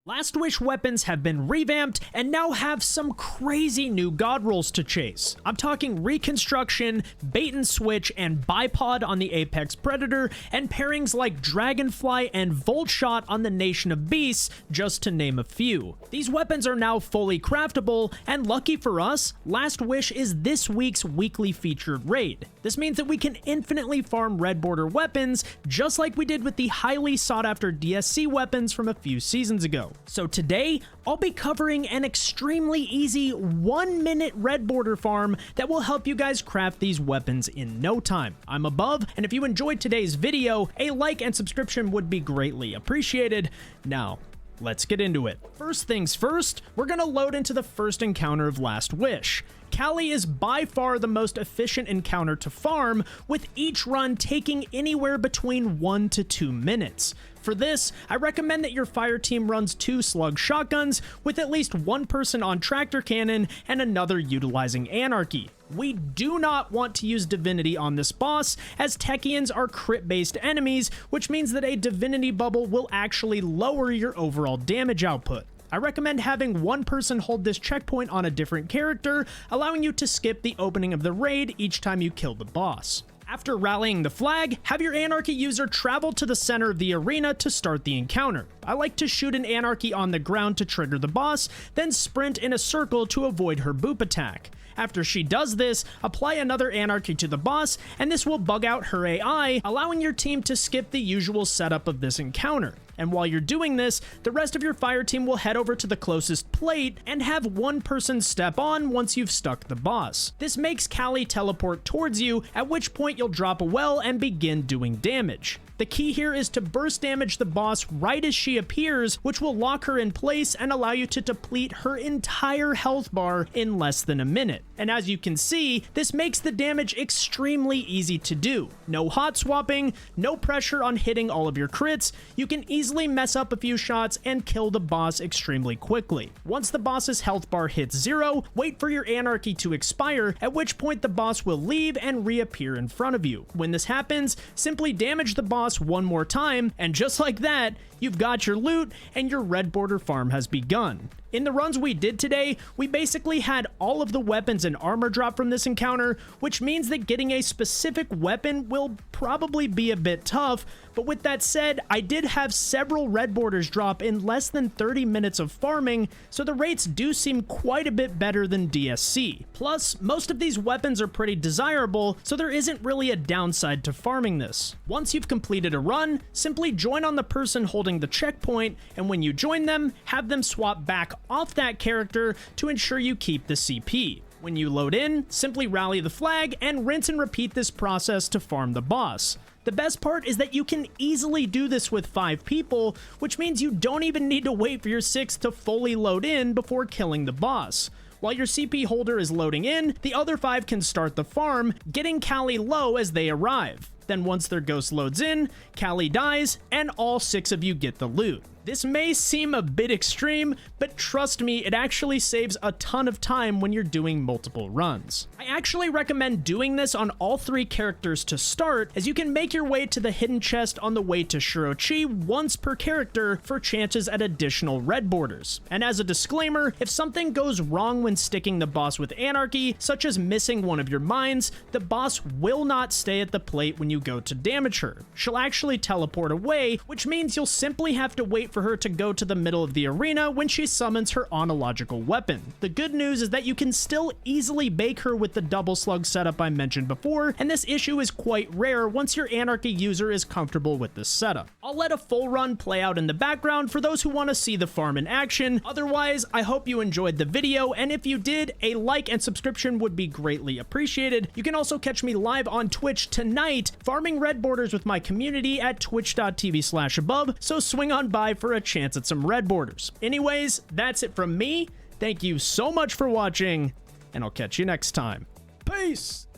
Last Wish weapons have been revamped and now have some crazy new god rolls to chase. I'm talking reconstruction, bait and switch, and bipod on the Apex Predator, and pairings like Dragonfly and Volt Shot on the Nation of Beasts, just to name a few. These weapons are now fully craftable, and lucky for us, Last Wish is this week's weekly featured raid. This means that we can infinitely farm red border weapons, just like we did with the highly sought after DSC weapons from a few seasons ago. So today, I'll be covering an extremely easy 1-minute red border farm that will help you guys craft these weapons in no time. I'm Above, and if you enjoyed today's video, a like and subscription would be greatly appreciated. Now, let's get into it. First things first, we're gonna load into the first encounter of Last Wish. Kalli is by far the most efficient encounter to farm, with each run taking anywhere between 1 to 2 minutes. For this, I recommend that your fire team runs 2 slug shotguns, with at least one person on tractor cannon and another utilizing anarchy. We do not want to use divinity on this boss, as Techians are crit-based enemies, which means that a divinity bubble will actually lower your overall damage output. I recommend having one person hold this checkpoint on a different character, allowing you to skip the opening of the raid each time you kill the boss. After rallying the flag, have your Anarchy user travel to the center of the arena to start the encounter. I like to shoot an Anarchy on the ground to trigger the boss, then sprint in a circle to avoid her boop attack. After she does this, apply another Anarchy to the boss, and this will bug out her AI, allowing your team to skip the usual setup of this encounter. And while you're doing this, the rest of your fire team will head over to the closest plate and have one person step on once you've stuck the boss. This makes Kalli teleport towards you, at which point you'll drop a well and begin doing damage. The key here is to burst damage the boss right as she appears, which will lock her in place and allow you to deplete her entire health bar in less than a minute. And as you can see, this makes the damage extremely easy to do. No hot swapping, no pressure on hitting all of your crits. You can easily mess up a few shots and kill the boss extremely quickly. Once the boss's health bar hits 0, wait for your Anarchy to expire, at which point the boss will leave and reappear in front of you. When this happens, simply damage the boss one more time, and just like that, you've got your loot and your red border farm has begun. In the runs we did today, we basically had all of the weapons and armor drop from this encounter, which means that getting a specific weapon will probably be a bit tough, but with that said, I did have several red borders drop in less than 30 minutes of farming, so the rates do seem quite a bit better than DSC. Plus, most of these weapons are pretty desirable, so there isn't really a downside to farming this. Once you've completed a run, simply join on the person holding the checkpoint, and when you join them, have them swap back off that character to ensure you keep the CP. When you load in, simply rally the flag and rinse and repeat this process to farm the boss. The best part is that you can easily do this with 5 people, which means you don't even need to wait for your 6th to fully load in before killing the boss. While your CP holder is loading in, the other 5 can start the farm, getting Kalli low as they arrive. Then once their ghost loads in, Kalli dies, and all 6 of you get the loot. This may seem a bit extreme, but trust me, it actually saves a ton of time when you're doing multiple runs. I actually recommend doing this on all 3 characters to start, as you can make your way to the hidden chest on the way to Shirochi once per character for chances at additional red borders. And as a disclaimer, if something goes wrong when sticking the boss with Anarchy, such as missing one of your mines, the boss will not stay at the plate when you go to damage her. She'll actually teleport away, which means you'll simply have to wait for her to go to the middle of the arena when she summons her onological weapon. The good news is that you can still easily bake her with the double slug setup I mentioned before, and this issue is quite rare once your Anarchy user is comfortable with this setup. I'll let a full run play out in the background for those who want to see the farm in action. Otherwise, I hope you enjoyed the video, and if you did, a like and subscription would be greatly appreciated. You can also catch me live on Twitch tonight, farming red borders with my community at twitch.tv/above, so swing on by for a chance at some red borders. Anyways, that's it from me. Thank you so much for watching, and I'll catch you next time. Peace!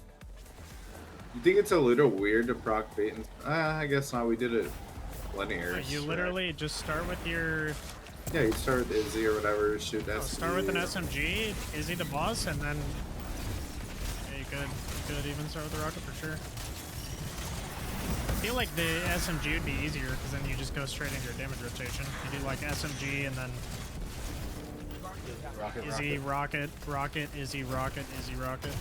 You think it's a little weird to proc bait? I guess not. We did it linear. You literally just start with your... Yeah, you start with Izzy or whatever, shoot SMG. Start with an SMG, Izzy the boss, and then... Yeah, you could even start with the rocket for sure. feel like the SMG would be easier because then you just go straight into your damage rotation. You do like SMG and then Rocket, Izzy, rocket, rocket, Izzy, rocket, Izzy, rocket.